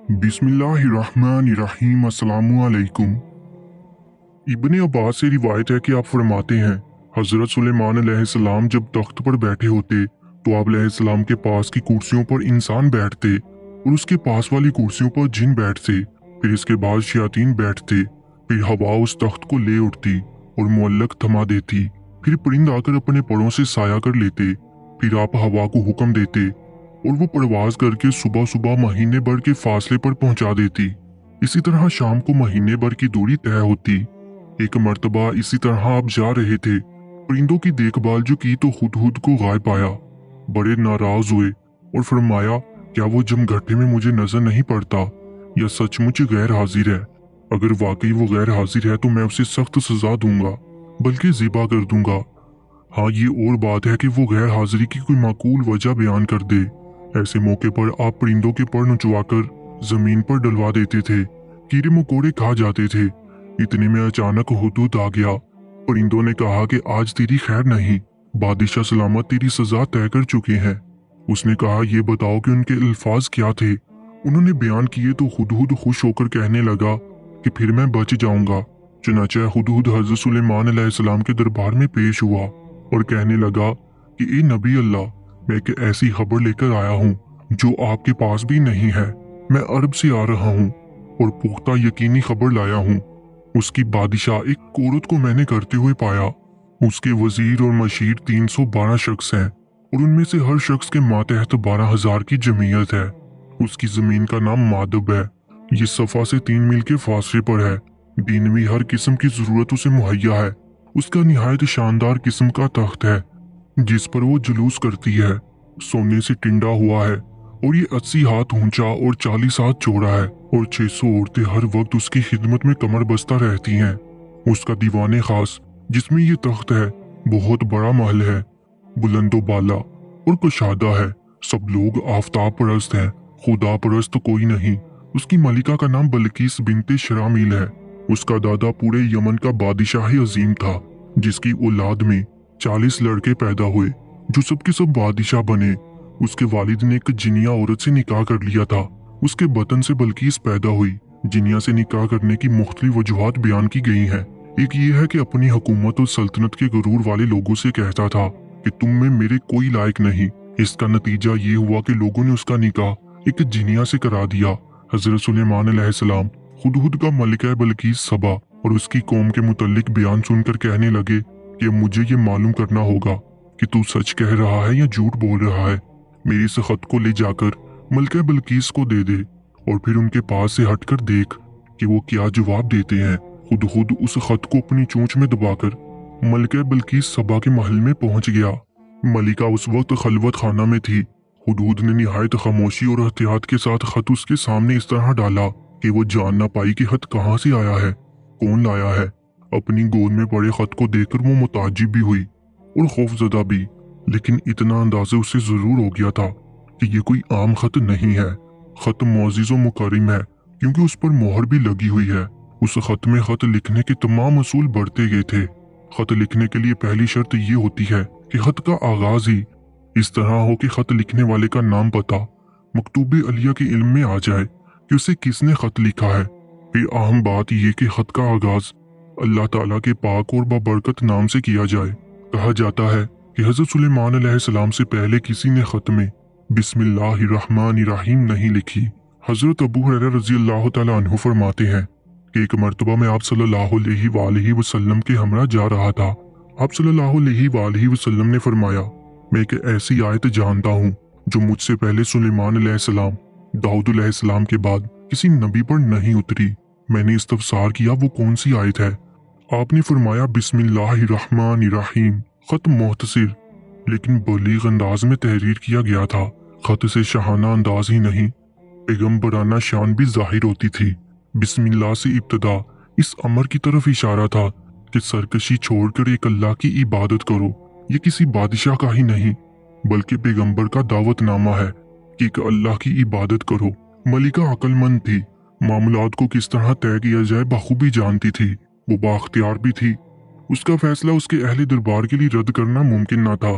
बिस्मिल्लाहिर्रहमानिर्रहीम। अस्सलामु अलैकुम। इब्ने अब्बास से रिवायत है कि आप फरमाते हैं, हज़रत सुलेमान अलैहिस्सलाम जब तख्त पर बैठे होते तो आप अलैहिस्सलाम के पास की कुर्सियों पर इंसान बैठते और उसके पास वाली कुर्सियों पर जिन बैठते, फिर इसके बाद शयातीन बैठते, फिर हवा उस तख्त को ले उठती और मुअल्लक थमा देती, फिर परिंद आकर अपने परों से साया कर लेते, फिर आप हवा को हुक्म देते और वो परवाज करके सुबह सुबह महीने भर के फासले पर पहुंचा देती। इसी तरह शाम को महीने भर की दूरी तय होती। एक मर्तबा इसी तरह आप जा रहे थे, परिंदों की देखभाल जो की तो हुदहुद को गायब पाया। बड़े नाराज हुए और फरमाया, क्या वो जमघटे में मुझे नजर नहीं पड़ता या सचमुच गैर हाजिर है? अगर वाकई वो गैर हाजिर है तो मैं उसे सख्त सजा दूंगा, बल्कि ज़िबा कर दूंगा। हाँ, ये और बात है कि वो गैर हाजिरी की कोई माकूल वजह बयान कर दे। ऐसे मौके पर आप परिंदों के पर नुचवाकर जमीन पर डलवा देते थे, कीड़े मकोड़े खा जाते थे। इतने में अचानक हुदहुद आ गया। परिंदों ने कहा कि आज तेरी खैर नहीं, बादशाह सलामत तेरी सजा तय कर चुके हैं। उसने कहा, ये बताओ कि उनके अल्फाज क्या थे? उन्होंने बयान किए तो हुदहुद खुश होकर कहने लगा कि फिर मैं बच जाऊंगा। चुनाचे हुदहुद हज़रत सुलेमान अलैहिस्सलाम के दरबार में पेश हुआ और कहने लगा कि ए नबी अल्लाह, मैं एक ऐसी खबर लेकर आया हूँ जो आपके पास भी नहीं है। मैं अरब से आ रहा हूँ और पुख्ता यकीनी खबर लाया हूँ। उसकी बादशाह एक औरत को मैंने करते हुए पाया। उसके वजीर और मशीर 312 शख्स हैं और उनमें से हर शख्स के मातहत 12,000 की जमीयत है। उसकी जमीन का नाम मादब है। ये सफा से 3 मील के फासले पर है। दीनवी हर किस्म की जरूरत उसे मुहैया है। उसका निहायत शानदार किस्म का तख्त है जिस पर वो जुलूस करती है। सोने से टिंडा हुआ है और ये 80 हाथ ऊंचा और 40 हाथ चौड़ा है और 600 औरतें हर वक्त उसकी खिदमत में कमर बस्ता रहती हैं। उसका दीवाने खास जिसमें ये तख्त है बहुत बड़ा महल है, बुलंदो बाला और कुशादा है। सब लोग आफताब परस्त हैं, खुदा परस्त तो कोई नहीं। उसकी मलिका का नाम बल्कीस बिनते शरामील है। उसका दादा पूरे यमन का बादशाह अजीम था, जिसकी औलाद में 40 लड़के पैदा हुए जो सबके सब बादशाह बने। उसके वालिद ने एक जिनिया औरत से निकाह कर लिया था। उसके बतन से बल्कीस पैदा हुई। जिनिया से निकाह करने की मुख्तलिफ वजूहात बयान की गई हैं। एक ये है कि अपनी हुकूमत और सल्तनत के गरूर वाले लोगों से कहता था कि तुम में मेरे कोई लायक नहीं। इसका नतीजा ये हुआ कि लोगों ने उसका निकाह एक जिनिया से करा दिया। हजरत सुलेमान अलैहिस्सलाम हुदहुद का मलिका बल्कीस सबा और उसकी कौम के मुतल्लिक बयान सुनकर कहने लगे कि मुझे ये मालूम करना होगा कि तू सच कह रहा है या झूठ बोल रहा है। मेरी इस खत को ले जाकर मलिका बल्कीस को दे दे और फिर उनके पास से हटकर देख कि वो क्या जवाब देते हैं। खुद उस खत को अपनी चोंच में दबाकर मलिका बल्कीस सबा के महल में पहुंच गया। मलिका उस वक्त खलवत खाना में थी। हुदहुद ने निहायत खामोशी और एहतियात के साथ खत उसके सामने इस तरह डाला कि वो जान ना पाई कि खत कहाँ से आया है, कौन लाया है। अपनी गोद में पड़े खत को देखकर वो मुताजिब भी हुई और खौफजदा भी, लेकिन इतना अंदाजा उसे जरूर हो गया था कि ये कोई आम खत नहीं है। खत मोअज़्ज़िज़ व मुकर्रम है क्योंकि उस पर मोहर भी लगी हुई है। उस खत में खत लिखने के तमाम असूल बढ़ते गए थे। खत लिखने के लिए पहली शर्त ये होती है कि खत का आगाज ही इस तरह हो कि खत लिखने वाले का नाम पता मकतूबे अलिया के इल्म में आ जाए कि उसे किसने खत लिखा है। फिर अहम बात यह कि खत का आगाज अल्लाह ताला के पाक और बाबरकत नाम से किया जाए। कहा जाता है कि हजरत सुलेमान अलैहिस्सलाम से पहले किसी ने खत में बिस्मिल्लाहिर्रहमानिर्रहीम नहीं लिखी। हजरत अबू हुरैरा रज़ी अल्लाह ताला अन्हु फरमाते हैं कि एक मर्तबा में आप सल्लल्लाहु अलैहि वसल्लम के हमरा जा रहा था। आप सल्लल्लाहु अलैहि वसल्लम ने फरमाया, मैं एक ऐसी आयत जानता हूँ जो मुझसे पहले सुलेमान अलैहिस्सलाम, दाऊद अलैहिस्सलाम के बाद किसी नबी पर नहीं उतरी। मैंने इस्तफसार किया वो कौन सी आयत है? आपने फरमाया बिस्मिल्लाहिर्रहमानिर्रहीम। खत मुख्तसर लेकिन बलीग अंदाज में तहरीर किया गया था। खत से शाहाना अंदाज ही नहीं, पैगम्बराना शान भी जाहिर होती थी। बिस्मिल्लाह से इब्तदा इस अमर की तरफ इशारा था कि सरकशी छोड़कर एक अल्लाह की इबादत करो। ये किसी बादशाह का ही नहीं बल्कि पैगंबर का दावतनामा है कि एक अल्लाह की इबादत करो। मलिका अक्लमंद थी, मामलात को किस तरह तय किया जाए बखूबी जानती थी। वो बाख्तियार भी थी। उसका फैसला उसके अहले दरबार के लिए रद्द करना मुमकिन ना था।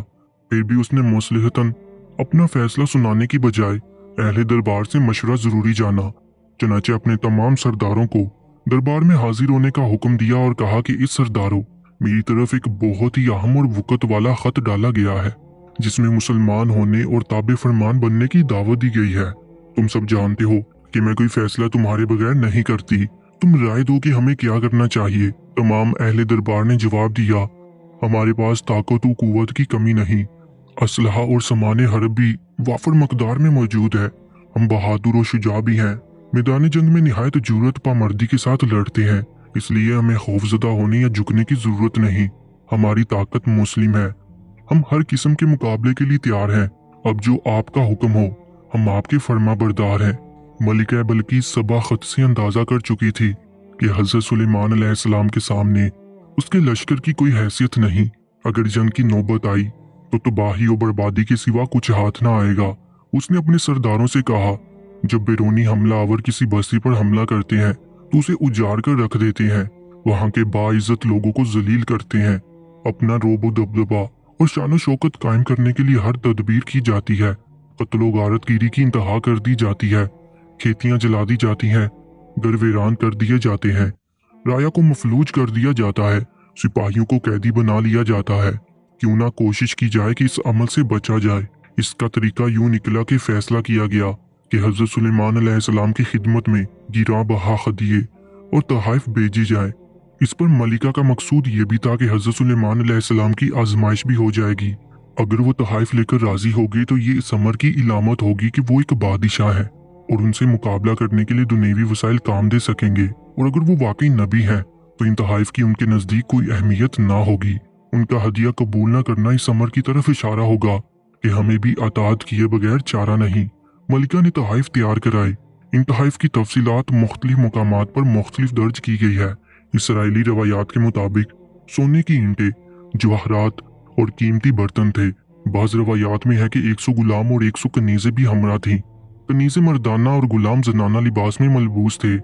फिर भी उसने मसलहतन अपना फैसला सुनाने की बजाय अहले दरबार से मशवरा जरूरी जाना चनाचे अपने तमाम सरदारों को दरबार में हाजिर होने का हुक्म दिया और कहा कि इस सरदारों, मेरी तरफ एक बहुत ही अहम और वक़्त वाला खत डाला गया है जिसमें मुसलमान होने और ताबे फरमान बनने की दावत दी गई है। तुम सब जानते हो कि मैं कोई फैसला तुम्हारे बगैर नहीं करती। तुम राय दो कि हमें क्या करना चाहिए। तमाम अहले दरबार ने जवाब दिया, हमारे पास ताकत व कुव्वत की कमी नहीं, असलहा और सामान हरब भी वाफर मकदार में मौजूद है। हम बहादुर और शुजा भी हैं, मैदान जंग में निहायत जुर्रत पामर्दी के साथ लड़ते हैं, इसलिए हमें खौफजदा होने या झुकने की जरूरत नहीं। हमारी ताकत मुस्लिम है, हम हर किस्म के मुकाबले के लिए तैयार हैं। अब जो आपका हुक्म हो, हम आपके फर्मा बरदार हैं। मलिका बल्कीस सबा खत से अंदाजा कर चुकी थी कि हजरत सुलेमान अलैहिस्सलाम के सामने उसके लश्कर की कोई हैसियत नहीं। अगर जंग की नौबत आई तो तबाही और बर्बादी के सिवा कुछ हाथ ना आएगा। उसने अपने सरदारों से कहा, जब बेरोनी हमलावर किसी बस्ती पर हमला करते हैं तो उसे उजाड़ कर रख देते हैं, वहां के बाइज्जत लोगों को जलील करते हैं। अपना रोब दबदबा और शान शौकत कायम करने के लिए हर तदबीर की जाती है। कत्लो गारतगिरी की इंतहा कर दी जाती है, खेतियां जला दी जाती हैं, घर वीरान कर दिए जाते हैं, राया को मफलूज कर दिया जाता है, सिपाहियों को कैदी बना लिया जाता है। क्यों ना कोशिश की जाए कि इस अमल से बचा जाए। इसका तरीका यूं निकला कि फैसला किया गया कि हजरत सुलेमान अलैहिस्सलाम की खिदमत में गिरा बहा खदिये और तहाइफ भेजी जाए। इस पर मलिका का मकसूद ये भी था कि हजरत सुलेमान अलैहिस्सलाम की आजमाइश भी हो जाएगी। अगर वो तहाइफ लेकर राजी होगी तो ये इस अमर की इलामत होगी कि वो एक बादशाह है और उनसे मुकाबला करने के लिए दुनियावी वसाइल काम दे सकेंगे। और अगर वो वाकई नबी है तो इन तहाइफ की उनके नजदीक कोई अहमियत ना होगी। उनका हदिया कबूल न करना इस अमर की तरफ इशारा होगा कि हमें भी अताअत किए बगैर चारा नहीं। मलिका ने तहाइफ तैयार कराए। इन तहाइफ की तफसीलात मुख्तलिफ मकामात पर मुख्तलिफ दर्ज की गई है। इसराइली रवायात के मुताबिक सोने की ईंटें, जवाहरात और कीमती बर्तन थे। बाज रवायात में है कि 100 गुलाम और 100 कनीज़ें भी हमरा थीं। कनीज़ें मर्दाना और गुलाम जनाना लिबास में मलबूस थे।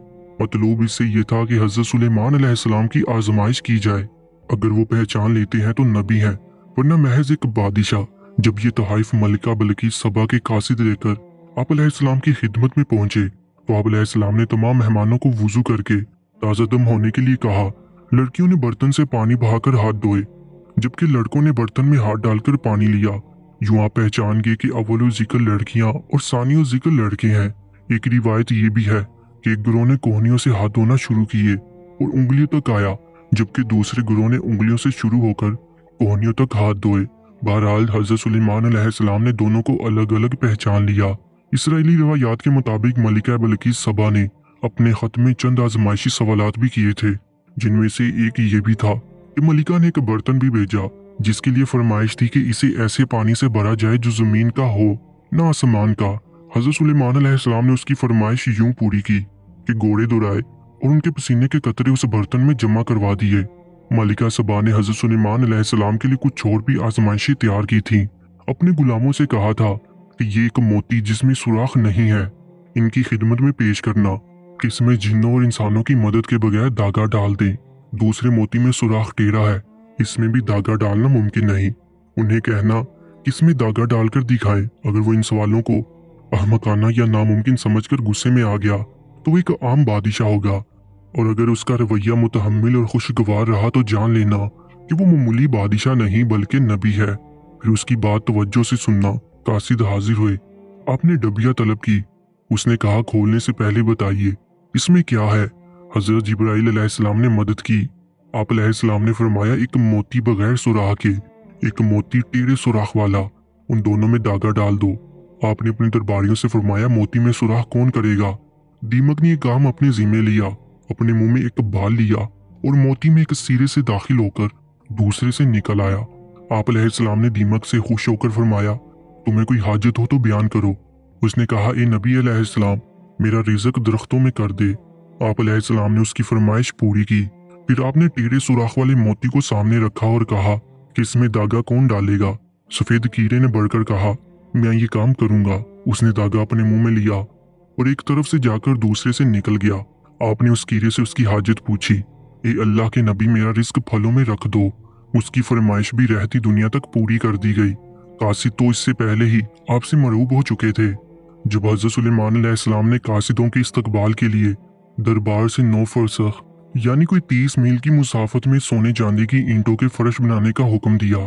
मतलूब इससे ये था कि हजरत सुलेमान अलैहिस्सलाम की आजमाइश की जाए। अगर वो पहचान लेते हैं तो नबी हैं, वरना महज एक बादशाह। जब ये तहाइफ मलिका बल्कीस सबा के कासिद लेकर आप अलैहिस्सलाम की खिदमत में पहुंचे तो आप अलैहिस्सलाम ने तमाम मेहमानों को वुजू करके ताज़ा दम होने के लिए कहा। लड़कियों ने बर्तन से पानी बहाकर हाथ धोए, जबकि लड़कों ने बर्तन में हाथ डालकर पानी लिया। यूं आप पहचान गए कि अव्वलो जिक्र लड़कियां और सानियो जिक्र लड़के हैं। एक रिवायत ये भी है कि एक गुरों ने कोहनियों से हाथ धोना शुरू किए और उंगलियों तक आया, जबकि दूसरे गुरों ने उंगलियों से शुरू होकर कोहनियों तक हाथ धोए। बहरहाल हजरत सुलेमान अलैहिस्सलाम ने दोनों को अलग अलग पहचान लिया। इसराइली रवायात के मुताबिक मलिका बल्कीस सबा ने अपने खत में चंद आजमाइशी सवालात भी किए थे, जिनमें से एक ये भी था कि मलिका ने एक बर्तन भी भेजा जिसके लिए फरमाइश थी कि इसे ऐसे पानी से भरा जाए जो जमीन का हो न आसमान का। हजरत सुलेमान अलैहिस्सलाम ने उसकी फरमाइश यूं पूरी की कि घोड़े दुराए और उनके पसीने के कतरे उस बर्तन में जमा करवा दिए। मलिका सबा ने हजरत सुलेमान अलैहिस्सलाम के लिए कुछ और भी आजमाइशें तैयार की थीं। अपने गुलामों से कहा था कि ये एक मोती जिसमें सुराख नहीं है इनकी खिदमत में पेश करना, कि इसमें जिन्नों और इंसानों की मदद के बगैर धागा डाल दें। दूसरे मोती में सुराख टेढ़ा है, इसमें भी धागा डालना मुमकिन नहीं। उन्हें कहना कि इसमें धागा डालकर दिखाए। अगर वो इन सवालों को अहमकाना या नामुमकिन समझकर गुस्से में आ गया तो वो एक आम बादशाह होगा, और अगर उसका रवैया मुतहम्मिल और खुशगवार रहा तो जान लेना कि वो मामूली बादशाह नहीं बल्कि नबी है। फिर उसकी बात तवज्जो से सुनना। कासिद हाजिर हुए। आपने डबिया तलब की। उसने कहा, खोलने से पहले बताइए इसमें क्या है। हजरत जिब्राइल अलैहिस्सलाम ने मदद की। आप अलैहिस्सलाम ने फरमाया, एक मोती बगैर सुराख के, एक मोती टेढ़े सुराख वाला, उन दोनों में धागा डाल दो। आपने अपने दरबारियों से फरमाया, मोती में सुराख कौन करेगा। दीमक ने यह काम अपने जिम्मे लिया, अपने मुंह में एक बाल लिया और मोती में एक सिरे से दाखिल होकर दूसरे से निकल आया। आप अलैहिस्सलाम ने दीमक से खुश होकर फरमाया, तुम्हें कोई हाजत हो तो बयान करो। उसने कहा, ए नबी अलैहिस्सलाम, मेरा रिज़्क दरख्तों में कर दे। आप अलैहिस्सलाम ने उसकी फरमाइश पूरी की। फिर आपने टेढ़े सुराख वाले मोती को सामने रखा और कहा कि इसमें धागा कौन डालेगा। सफेद कीड़े ने बढ़कर कहा, मैं ये काम करूंगा। उसने धागा अपने मुंह में लिया और एक तरफ से जाकर दूसरे से निकल गया। आपने उस कीड़े से उसकी हाजत पूछी। ए अल्लाह के नबी, मेरा रिस्क फलों में रख दो। उसकी फरमाइश भी रहती दुनिया तक पूरी कर दी गई। कासिद तो इससे पहले ही आपसे मरूब हो चुके थे। जब हज़रत सुलेमान अलैहिस्सलाम ने कासिदों के इस्तकबाल के लिए दरबार से 9 फरसख यानी कोई 30 मील की मुसाफत में सोने चांदी की ईंटों के फर्श बनाने का हुक्म दिया,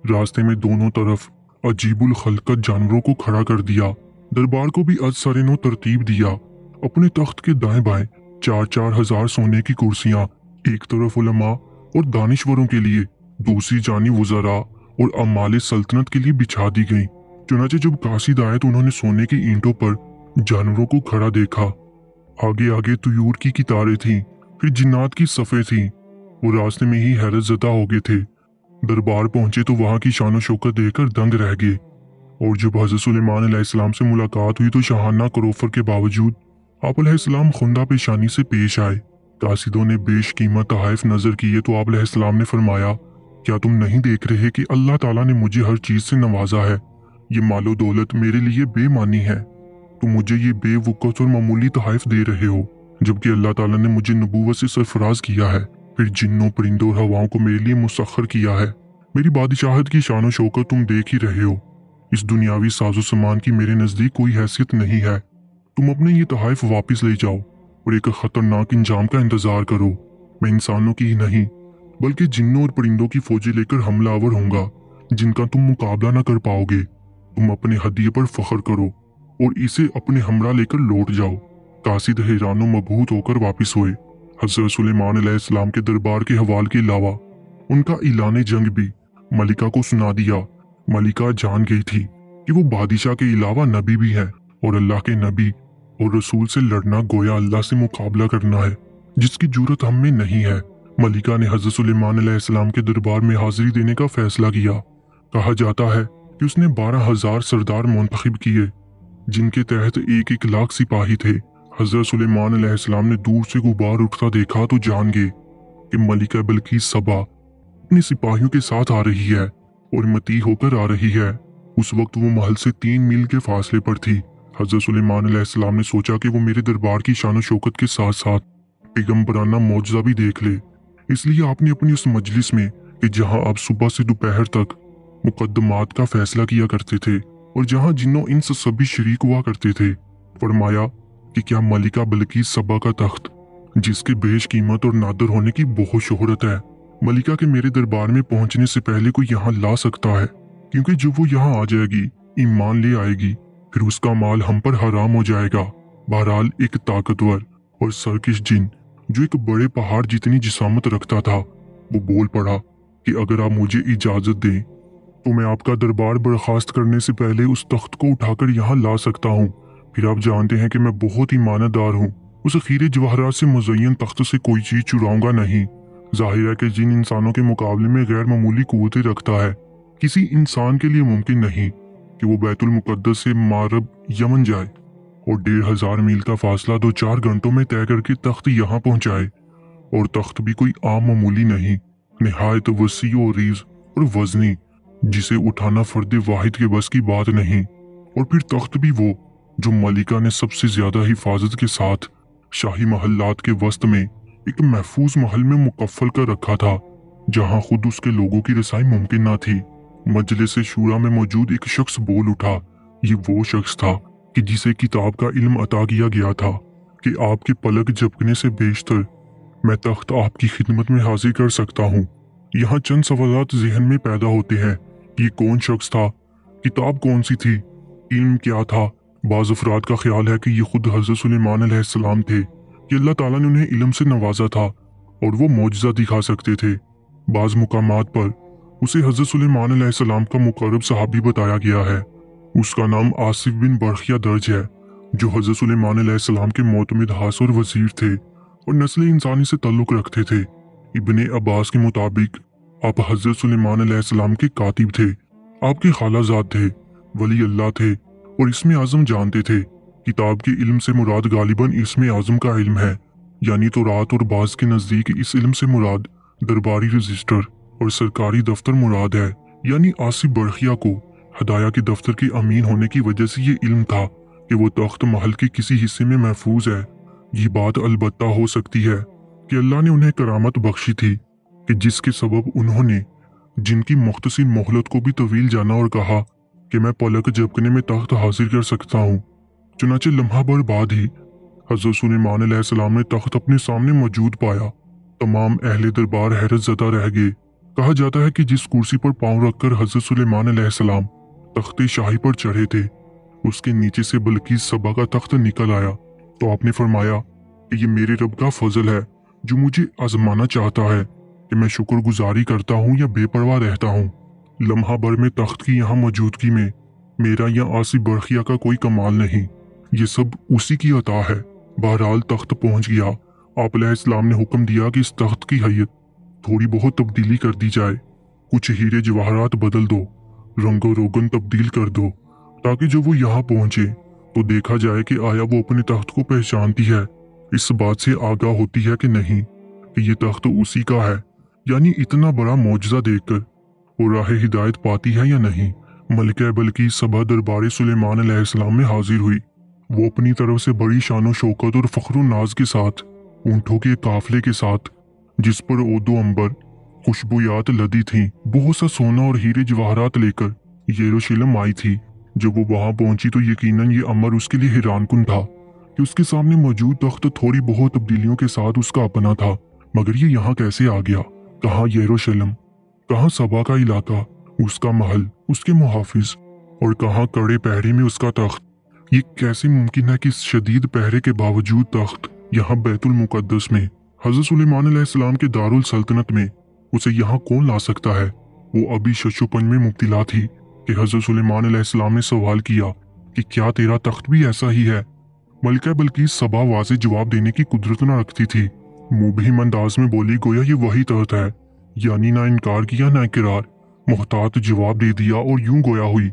रास्ते में दोनों तरफ अजीबुल खलकत जानवरों को खड़ा कर दिया। दरबार को भी अजसरनो तरतीब दिया। अपने तख्त के दाएं बाएं 4-4 हजार सोने की कुर्सियां, एक तरफ उलमा और दानिशवरों के लिए, दूसरी जानिब वज़रा और अमाले सल्तनत के लिए बिछा दी गई। चुनाचे जब कासिद आए तो उन्होंने सोने की ईंटों पर जानवरों को खड़ा देखा। आगे आगे तुयूर की कितारें थीं, फिर जिन्नात की सफ़े थीं। वो रास्ते में ही हैरत ज़दा हो गए थे। दरबार पहुंचे तो वहां की शान शौकत देखकर दंग रह गए। और जब हज़रत सुलेमान अलैहिस्सलाम से मुलाकात हुई तो शाहाना करोफर के बावजूद आप अलैहिस्सलाम खुंदा पेशानी से पेश आए। कासिदों ने बेशकीमत तहाइफ नजर किए तो आप अलैहिस्सलाम ने फरमाया, क्या तुम नहीं देख रहे कि अल्लाह ताला ने मुझे हर चीज से नवाजा है? ये मालो दौलत मेरे लिए बेमानी है। तुम मुझे ये बेवकूफ़ और मामूली तहाइफ दे रहे हो, जबकि अल्लाह ताला ने मुझे नबूवत से सरफराज किया है, फिर जिन्नों परिंदों और हवाओं को मेरे लिए मुसख्खर किया है। मेरी बादशाहत की शान शौकत तुम देख ही रहे हो। इस दुनियावी साजो सामान की मेरे नजदीक कोई हैसियत नहीं है। तुम अपने ये तहाइफ वापस ले जाओ और एक खतरनाक इंजाम का इंतजार करो। मैं इंसानों की ही नहीं बल्कि जिन्नों और परिंदों की फौजी लेकर हमलावर होऊंगा, जिनका तुम मुकाबला न कर पाओगे। तुम अपने हदिये पर फख्र करो और इसे अपने हमरा लेकर लौट जाओ। कासिद हैरानो मबहूत होकर वापिस हुए। हज़रत सुलेमान अलैहिस्सलाम के दरबार के हवाल के अलावा उनका ऐलान जंग भी मलिका को सुना दिया। मलिका जान गई थी कि वो बादशाह के अलावा नबी भी है और अल्लाह के नबी और रसूल से लड़ना गोया अल्लाह से मुकाबला करना है, जिसकी जरूरत हम में नहीं है। मलिका ने हज़रत सुलेमान अलैहिस्सलाम के दरबार में हाजिरी देने का फैसला किया। कहा जाता है कि उसने 12,000 सरदार मुंतखब किए, जिनके तहत 1-1 लाख सिपाही थे। हज़रत सुलेमान अलैहिस्सलाम ने दूर से गुबार उठता देखा तो जान गए कि मलिका बल्कीस सबा अपने सिपाहियों के साथ आ रही है और मती होकर आ रही है। उस वक्त वो महल से 3 मील के फासले पर थी। हज़रत सुलेमान अलैहिस्सलाम ने सोचा कि वो मेरे दरबार की शान शौकत के साथ साथ पैगंबराना मौजज़ा भी देख ले। इसलिए आपने अपनी उस मजलिस में कि जहां आप सुबह से दोपहर तक मुकद्दमात का फैसला किया करते थे और जहां जिन्नों इंस सभी शरीक हुआ करते थे, फरमाया कि क्या मलिका बल्कीस सबा का तख्त, जिसके बेश कीमत और नादर होने की बहुत शोहरत है, मलिका के मेरे दरबार में पहुंचने से पहले कोई यहाँ ला सकता है? क्योंकि जब वो यहाँ आ जाएगी, ईमान ले आएगी, फिर उसका माल हम पर हराम हो जाएगा। बहरहाल एक ताकतवर और सरकिश जिन जो एक बड़े पहाड़ जितनी जिसामत रखता था, वो बोल पड़ा कि अगर आप मुझे इजाजत दें तो मैं आपका दरबार बर्खास्त करने से पहले उस तख्त को उठाकर यहाँ ला सकता हूँ। फिर आप जानते हैं कि मैं बहुत ईमानदार हूँ। उस खीरे जवाहरात से मुज़य्यन तख्त से कोई चीज चुराऊंगा नहीं। जाहिर है कि जिन इंसानों के मुकाबले में गैर मामूली कुव्वतें रखता है, किसी इंसान के लिए मुमकिन नहीं कि वो बैतुल मुकद्दस से मारब यमन जाए और 1,500 मील का फासला 2-4 घंटों में तय करके तख्त यहाँ पहुंचाए। और तख्त भी कोई आम मामूली नहीं, निहायत वसी और रीज और वजनी, जिसे उठाना फर्द वाहिद के बस की बात नहीं। और फिर तख्त भी वो जो मलिका ने सबसे ज्यादा हिफाजत के साथ शाही महल्लात के वस्त में एक महफूज महल में मुकफ्फल कर रखा था, जहां खुद उसके लोगों की रसाई मुमकिन ना थी। मजलिस शूरा में मौजूद एक शख्स बोल उठा। ये वो शख्स था कि जिसे किताब का इल्म अता किया गया था कि आपके पलक झपकने से बेशतर मैं तख्त आपकी खिदमत में हाजिर कर सकता हूँ। यहाँ चंद सवालात जहन में पैदा होते हैं। ये कौन शख्स था? किताब कौन सी थी? इल्म क्या था? बाज़ अफराद का ख्याल है कि ये खुद हज़रत सुलेमान अलैहिस्सलाम थे कि अल्लाह ताला ने उन्हें इल्म से नवाजा था और वो मौजज़ा दिखा सकते थे। बाज़ मुकामात पर उसे हज़रत सुलेमान अलैहिस्सलाम का मुकर्रब सहाबी बताया गया है। उसका नाम आसिफ बिन बरखिया दर्ज है, जो हज़रत सुलेमान अलैहिस्सलाम के मोतमिद हास और वजीर थे और नस्ल इंसानी से ताल्लुक़ रखते थे। इब्ने अब्बास के मुताबिक आप हज़रत सुलेमान अलैहिस्सलाम के कातिब थे। आपके खालाजाद थे, वली अल्लाह थे और इसमें आज़म जानते थे। किताब के इल्म से मुराद गालिबन इसमें आज़म का इल्म है, यानी तो रात और बाज के नज़दीक इस इल्म से मुराद दरबारी रजिस्टर और सरकारी दफ्तर मुराद है। यानी आसिफ बरखिया को हदाया के दफ्तर के अमीन होने की वजह से ये इल्म था कि वो तख्त महल के किसी हिस्से में महफूज है। ये बात अलबत्ता हो सकती है कि अल्लाह ने उन्हें करामत बख्शी थी कि जिसके सबब उन्होंने जिनकी मुख्तसिर मोहलत को भी तवील जाना और कहा कि मैं पलक झपकने में तख्त हासिल कर सकता हूँ। चुनाचे लम्हा भर बाद ही हजरत सुलेमान अलैहिस्सलाम ने तख्त अपने सामने मौजूद पाया। तमाम अहले दरबार हैरत ज़दा रह गए। कहा जाता है कि जिस कुर्सी पर पांव रखकर हजरत सुलेमान अलैहिस्सलाम तख्ते शाही पर चढ़े थे, उसके नीचे से बल्कीस सबा का तख्त निकल आया। तो आपने फरमाया कि ये मेरे रब का फजल है जो मुझे आजमाना चाहता है कि मैं शुक्रगुजारी करता हूँ या बेपरवाह रहता हूँ। लम्हा भर में तख्त की यहाँ मौजूदगी में मेरा या आसिफ बरखिया का कोई कमाल नहीं, ये सब उसी की अता है। बहरहाल तख्त पहुंच गया। आप अलैहिस्सलाम ने हुक्म दिया कि इस तख्त की हैयत थोड़ी बहुत तब्दीली कर दी जाए। कुछ हीरे जवाहरात बदल दो, रंगो रोगन तब्दील कर दो, ताकि जब वो यहाँ पहुंचे तो देखा जाए कि आया वो अपने तख्त को पहचानती है, इस बात से आगाह होती है कि नहीं कि ये तख्त उसी का है, यानी इतना बड़ा मौजज़ा देखकर वो राह हिदायत पाती है या नहीं। मलिका बल्कीस सबा दरबार सुलेमान अलैहिस्सलाम में हाजिर हुई। वो अपनी तरफ से बड़ी शानो शौकत और फख्र नाज के साथ ऊंटों के काफले के साथ, जिस पर ओदो अंबर खुशबूयात लदी थीं, बहुत सा सोना और हीरे जवाहरात लेकर यरूशलेम आई थी। जब वो वहां पहुंची तो यकीनन ये अमर उसके लिए हैरानकुन था कि उसके सामने मौजूद तख्त थोड़ी बहुत तब्दीलियों के साथ उसका अपना था, मगर ये यहाँ कैसे आ गया? कहाँ यरूशलेम, कहाँ सबा का इलाका, उसका महल, उसके मुहाफिज, और कहाँ कड़े पहरे में उसका तख्त। ये कैसे मुमकिन है कि इस शदीद पहरे के बावजूद तख्त यहाँ बैतुल मुकद्दस में, हजरत सुलेमान अलैहिस्सलाम के दारुल सल्तनत में, उसे यहाँ कौन ला सकता है? वो अभी शशोपन में मुब्तला थी कि हजरत सुलेमान अलैहिस्सलाम ने सवाल किया कि क्या तेरा तख्त भी ऐसा ही है? मलिका बल्कीस सबा वाज़े जवाब देने की कुदरत न रखती थी। मुबहिम अंदाज में बोली गोया ये वही तख्त है, यानी ना इनकार किया ना इकरार, मुहतात जवाब दे दिया और यूं गोया हुई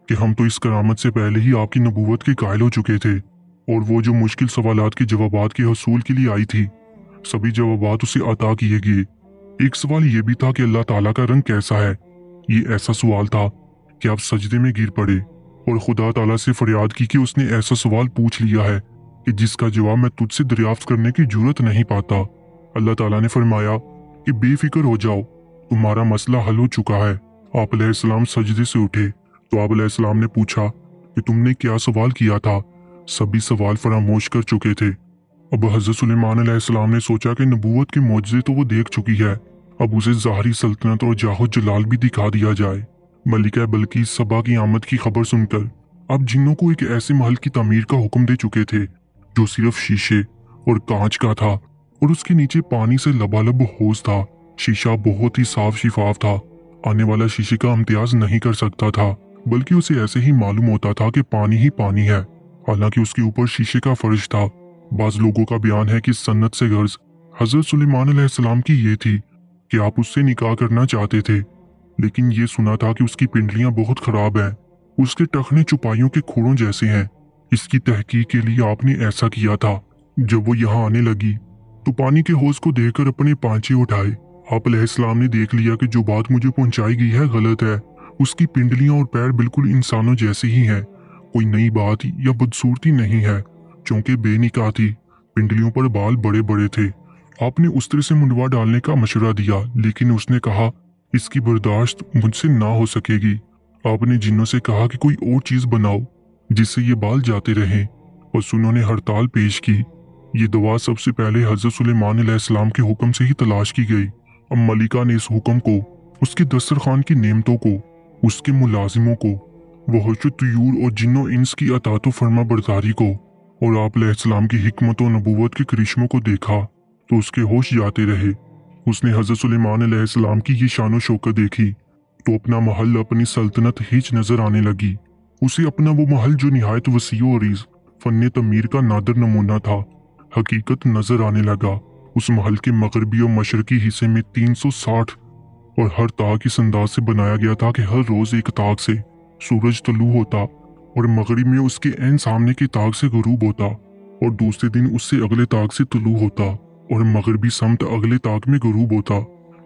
कि हम तो इस करामत से पहले ही आपकी नबूवत के कायल हो चुके थे, और वो जो मुश्किल सवालात के जवाबात के हसूल के लिए आई थी, सभी जवाबात उसे अता किए गए। एक सवाल ये भी था कि अल्लाह ताला का रंग कैसा है। ये ऐसा सवाल था कि आप सजदे में गिर पड़े और खुदा ताला से फरियाद की कि उसने ऐसा सवाल पूछ लिया है कि जिसका जवाब मैं तुझसे दरियाफ्त करने की जरूरत नहीं पाता। अल्लाह ताला ने फरमाया कि बेफिक्र हो जाओ, तुम्हारा मसला हल हो चुका है। आप अलैहिस्सलाम सजदे से उठे तो आप अलैहिस्सलाम ने पूछा कि तुमने क्या सवाल किया था? सभी सवाल फरामोश कर चुके थे। अब हजरत सुलेमान अलैहिस्सलाम ने सोचा कि नबूवत के मौजज़े तो वो देख चुकी है, अब उसे ज़ाहरी सल्तनत और जाहो जलाल भी दिखा दिया जाए। मलिका बल्कीस सबा की आमद की खबर सुनकर अब जिन्नों को एक ऐसे महल की तामीर का हुक्म दे चुके थे जो सिर्फ शीशे और कांच का था, और उसके नीचे पानी से लबालब हौज था। शीशा बहुत ही साफ शिफाफ था। आने वाला शीशे का इम्तियाज नहीं कर सकता था, बल्कि उसे ऐसे ही मालूम होता था कि पानी ही पानी है, हालांकि उसके ऊपर शीशे का फर्श था। बाज लोगों का बयान है कि सन्नत से गर्ज हजरत सुलेमान अलैहिस्सलाम की ये थी कि आप उससे निकाह करना चाहते थे, लेकिन ये सुना था कि उसकी पिंडलियां बहुत खराब हैं, उसके टखने चुपाइयों के खोड़ों जैसे हैं। इसकी तहकीक के लिए आपने ऐसा किया था। जब वो यहाँ आने लगी तो पानी के हौज को देखकर अपने पांचे उठाए। आप अलैहिस्सलाम ने देख लिया कि जो बात मुझे पहुंचाई गई है गलत है। उसकी पिंडलियां और पैर बिल्कुल इंसानों जैसे ही हैं, कोई नई बात या बदसूरती नहीं है। चूंकि बेनिकाह थी, पिंडलियों पर बाल बड़े बड़े थे। आपने उस तरह से मुंडवा डालने का मशवरा दिया, लेकिन उसने कहा इसकी बर्दाश्त मुझसे ना हो सकेगी। आपने जिन्नों से कहा कि कोई और चीज बनाओ जिससे ये बाल जाते रहें, और उन्होंने हड़ताल पेश की। ये दवा सबसे पहले हजरत सुलेमान अलैहिस्सलाम के हुक्म से ही तलाश की गई। अब मलिका ने इस हुक्म को, उसके दस्तरखान की नेमतों को, उसके मुलाजिमों को, वहश तुयूर और जिन्नो इंस की अतातो फरमा बरदारी को, और आप अलैहिस्सलाम की हिकमत और नबूवत के करिश्मों को देखा तो उसके होश जाते रहे। उसने हजरत सुलेमान अलैहिस्सलाम की ये शानो शौकत देखी तो अपना महल, अपनी सल्तनत हिच नजर आने लगी। उसे अपना वो महल जो निहायत वसीओ अरीज फन्ने तमीर का नादर नमूना था, हकीकत नजर आने लगा। उस महल के मगरबी और मशरकी हिस्से में 360 और हर ताक इस अंदाज से बनाया गया था कि हर रोज एक ताक से सूरज तलू होता और मगरिब में उसके एन सामने के ताक से गुरूब होता, और दूसरे दिन उससे अगले ताक से तलू होता और मगरबी समत अगले ताक में गुरूब होता।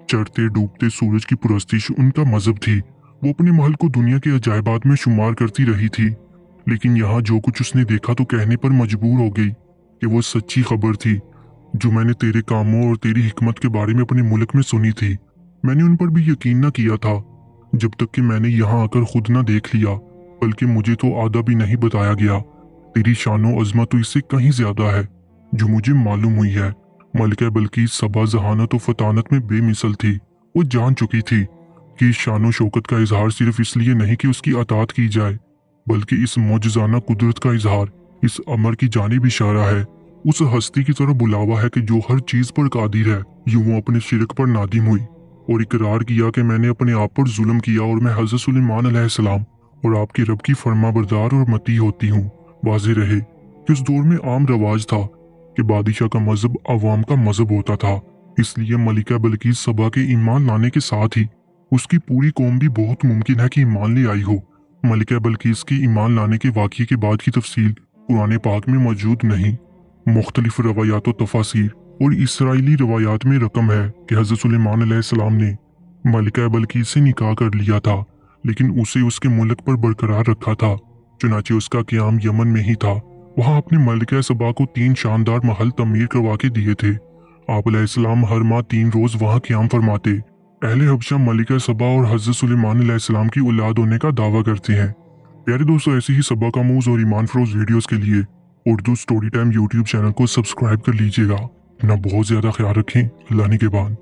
चढ़ते डूबते सूरज की पुरस्तिश उनका मजहब थी। वो अपने महल को दुनिया के अजायबात में शुमार करती रही थी, लेकिन यहाँ जो कुछ उसने देखा तो कहने पर मजबूर हो गई कि वो सच्ची खबर थी जो मैंने तेरे कामों और तेरी हिकमत के बारे में अपने मुल्क में सुनी थी। मैंने उन पर भी यकीन न किया था जब तक कि मैंने यहाँ आकर खुद न देख लिया, बल्कि मुझे तो आधा भी नहीं बताया गया। तेरी शानो अजमत तो इससे कहीं ज्यादा है। जो मुझे मालूम हुई है, मलिका बल्कीस सबा जहानत और फतानत में बेमिसल थी। वो जान चुकी थी कि इस शानो शौकत का इजहार सिर्फ इसलिए नहीं कि उसकी अतात की जाए, बल्कि इस मौजज़ाना कुदरत का इजहार इस अमर की जानिब इशारा है, उस हस्ती की तरफ बुलावा है कि जो हर चीज पर कादिर है। यूं वो अपने शिरक पर नादिम हुई और इकरार किया कि मैंने अपने आप पर जुल्म किया और मैं हज़रत सुलेमान अलैहिस्सलाम और आपके रब की फरमाबरदार और मती होती हूँ। वाज़ेह रहे कि उस दौर में आम रवाज था कि बादशाह का मजहब अवाम का मजहब होता था, इसलिए मलिका बल्कीस सबा के ईमान लाने के साथ ही उसकी पूरी कौम भी बहुत मुमकिन है कि ईमान ले आई हो। मलिका बल्कीस की ईमान लाने के वाक़ये के बाद की तफसील कुरान पाक में मौजूद नहीं। मुख्तलिफ रवायात व तफासीर और इसराइली रवायात में रकम है कि हज़रत सुलेमान अलैहिस्सलाम ने मलिका बल्कीस से निकाह कर लिया था, लेकिन उसे उसके मुल्क पर बरकरार रखा था। चुनाचे उसका क़याम यमन में ही था। वहाँ अपने मलिका सबा को 3 शानदार महल तमीर करवा के दिए थे। आप अलैहिस्सलाम हर माह 3 रोज़ वहाँ क़याम फरमाते। अहले हबशा मलिका सबा और हज़रत सुलेमान अलैहिस्सलाम की औलाद होने का दावा करते हैं। प्यारे दोस्तों, ऐसी ही सबा कामूज़ और ईमान फरोज़ वीडियोज़ के लिए Urdu story time YouTube channel को सब्सक्राइब कर लीजिएगा। अपना बहुत ज़्यादा ख्याल रखें। अल्लाह निगहबान।